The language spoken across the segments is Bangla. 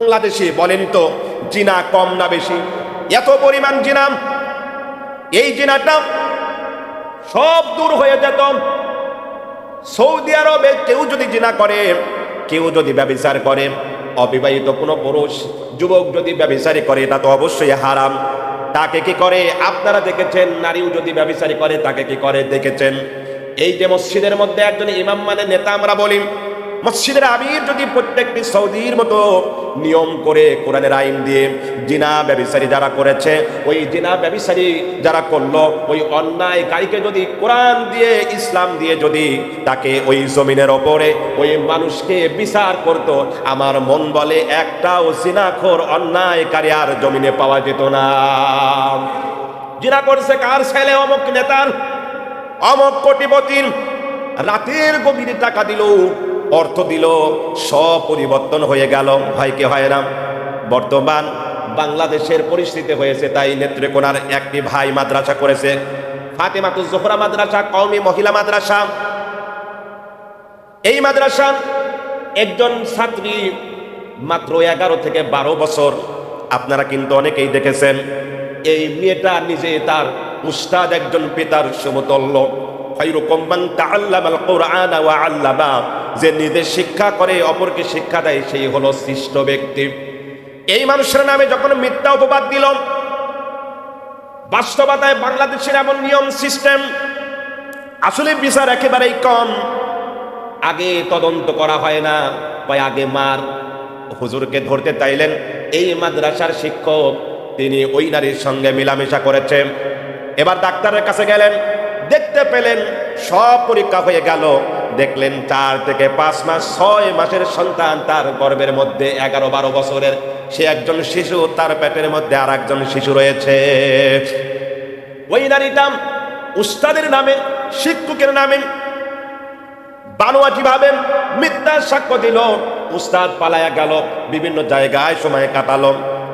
বাংলাদেশে বলেন তো জিনা কম না বেশি? এত পরিমাণ জিনা, এই জিনাটা সব দূর হয়ে যেত সৌদি আরবে। কেউ যদি জিনা করে, কেউ যদি ব্যভিচার করে, অবিবাহিত কোনো পুরুষ যুবক যদি ব্যভিচারী করে, এটা তো অবশ্যই হারাম। তাকে কি করে আপনারা দেখেছেন? নারীও যদি ব্যভিচারী করে তাকে কি করে দেখেছেন? এই যে মসজিদের মধ্যে একজন ইমাম মানে নেতা আমরা বলি, মসজিদের আমির যদি প্রত্যেকটি সৌদির মতো নিয়ম করে কোরআনের আইন দিয়ে জিনা ব্যভিচারী যারা করেছে, ওই জিনা ব্যভিচারী যারা করলো, ওই অন্যায়কারীকে যদি কোরআন দিয়ে ইসলাম দিয়ে যদি তাকে ওই জমিনের ওপরে ওই মানুষকে বিচার করত, আমার মন বলে একটাও জিনাখোর অন্যায়কারী আর জমিনে পাওয়া যেত না। জিনা করছে কার ছেলে? অমুক নেতার, অমুক কোটিপতির। রাতের গভীরে টাকা দিল, অর্থ দিল, সব পরিবর্তন হয়ে গেল। হয় কি হয় না? বর্তমান বাংলাদেশের পরিস্থিতি হয়েছে তাই নেত্রকোনার একটি ভাই মাদ্রাসা করেছে, ফাতেমাতুজ জোহরা মাদ্রাসা, কওমি মহিলা মাদ্রাসা। এই মাদ্রাসা একজন ছাত্রী মাত্র 11 থেকে 12 বছর। আপনারা কিন্তু অনেকেই দেখেছেন এই মেয়েটা নিজে তার উস্তাদ, একজন পিতার সমতুল্য। খায়রুকুম মান তাআল্লামাল কুরআন ওয়া আল্লামা, যে নিজে শিক্ষা করে অপরকে শিক্ষা দেয়, সেই হলো শ্রেষ্ঠ ব্যক্তি। এই মানুষের নামে যখন মিথ্যা অপবাদ দিল, বাস্তবতায় বাংলাদেশের এমন নিয়ম সিস্টেম, আসলে বিচার একেবারেই কম। আগে তদন্ত করা হয় না, তাই আগে মার। হুজুরকে ধরতে চাইলেন, এই মাদ্রাসার শিক্ষক তিনি ওই নারীর সঙ্গে মেলামেশা করেছেন। এবার ডাক্তারের কাছে গেলেন, দেখতে পেলেন সব পরীক্ষা হয়ে গেল, দেখলেন 4 থেকে 5 মাস 6 মাসের সন্তান তার গর্ভের মধ্যে, 11-12 বছরের সে একজন শিশু, তার পেটের মধ্যে আর একজন শিশু রয়েছে। ওই নারীটা উস্তাদের নামে, শিক্ষকের নামে বানোয়াটি ভাবে মিথ্যা সাক্ষ্য দিল। উস্তাদ পালায়া গেল, বিভিন্ন জায়গায় সময় কাটালো।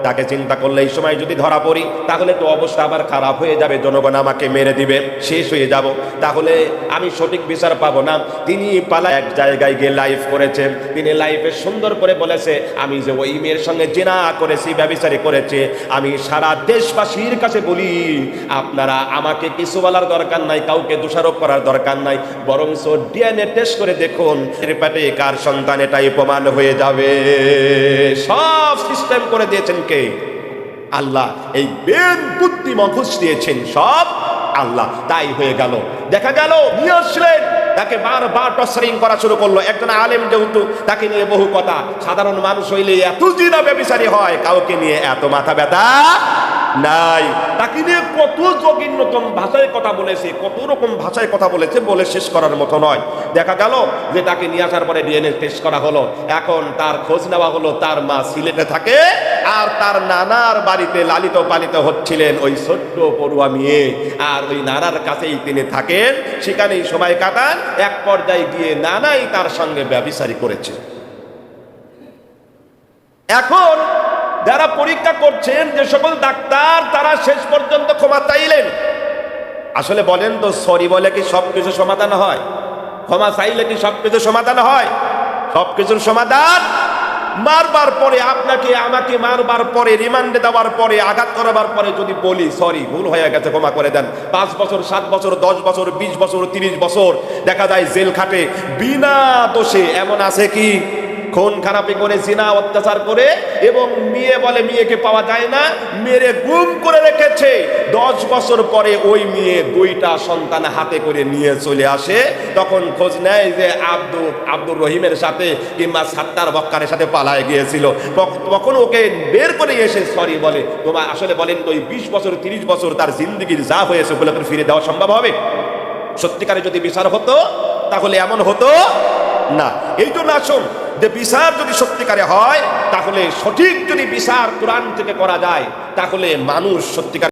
তাকে চিন্তা করলে এই সময় যদি ধরা পড়ি তাহলে তো অবস্থা আবার খারাপ হয়ে যাবে, জনগণ আমাকে মেরে দিবে, শেষ হয়ে যাব, তাহলে আমি সঠিক বিচার পাবো না। তিনি পালা এক জায়গায় গিয়ে লাইভ করেছেন। তিনি লাইভে সুন্দর করে বলেছে, আমি যে ওই মেয়ের সঙ্গে জিনা করেছি, ব্যভিচারী করেছে, আমি সারা দেশবাসীর কাছে বলি, আপনারা আমাকে কিছু বলার দরকার নাই, কাউকে দোষারোপ করার দরকার নাই, বরঞ্চ ডিএনএ টেস্ট করে দেখুন এর পেটে কার সন্তান, এটাই প্রমাণ হয়ে যাবে। সব সিস্টেম করে দিয়েছেন কে? আল্লাহ। এই বেন বুদ্ধি মগজ দিয়েছেন সব আল্লাহ। তাই হয়ে গেল, দেখা গেল নিয়ে আসলেন, তাকে বারবার টর্চারিং করা শুরু করলো। একজন আলেম যেহেতু, তাকে নিয়ে বহু কথা। সাধারণ মানুষ হইলে এত জিনা ব্যভিচারী হয়, কাউকে নিয়ে এত মাথা ব্যথা নাই। তাকে নিয়ে কত জঘন্যতম ভাষায় কথা বলেছে, কত রকম ভাষায় কথা বলেছে, বলে শেষ করার মতো নয়। দেখা গেল যে তাকে নিয়ে আসার পরে ডিএনএ টেস্ট করা হলো। এখন তার খোঁজ নেওয়া হলো, তার মা সিলেটে থাকে আর তার নানার বাড়িতে লালিত পালিত হচ্ছিলেন ওই ছোট্ট পড়ুয়া মেয়ে, আর ওই নানার কাছেই তিনি থাকেন, সেখানেই সময় কাটান। এক পর্যায়ে গিয়ে নানাই তার সঙ্গে ব্যভিচারী করেছে। এখন যারা পরীক্ষা করছেন, যে সকল ডাক্তার, তারা শেষ পর্যন্ত ক্ষমা চাইলেন। আসলে বলেন তো, সরি বলে কি সবকিছু সমাধান হয়? ক্ষমা চাইলে কি সবকিছু সমাধান হয়? সবকিছুর সমাধান মারবার পরে, আপনাকে আমাকে মারবার পরে, রিমান্ডে দেওয়ার পরে, আঘাত করাবার পরে যদি বলি সরি, ভুল হয়ে গেছে, ক্ষমা করে দেন, 5 বছর, 7 বছর, 10 বছর, 20 বছর, 30 বছর দেখা যায় জেল খাটে বিনা দোষে। এমন আছে কি? খুন খারাপি করে, জিনা অত্যাচার করে, এবং মেয়ে বলে মেয়েকে পাওয়া যায় না, মেরে গুম করে রেখেছে। 10 বছর পরে ওই মেয়ে 2টা সন্তান হাতে করে নিয়ে চলে আসে। তখন খোঁজ নেয় যে আব্দুর রহিমের সাথে কিংবা সাত্তার বক্কারের সাথে পালায় গিয়েছিল। তখন ওকে বের করে এসে সরি বলে। তোমার আসলে বলেন তো, ওই 20 বছর 30 বছর তার জিন্দগির যা হয়েছে বলে ফিরে দেওয়া সম্ভব হবে? সত্যিকারে যদি বিচার হতো তাহলে এমন হতো না। এই জন্য আসুন, যে বিচার যদি সত্যিকারে হয়, তাহলে সঠিক যদি বিচার কোরআন থেকে করা যায়, তাহলে মানুষ সত্যিকার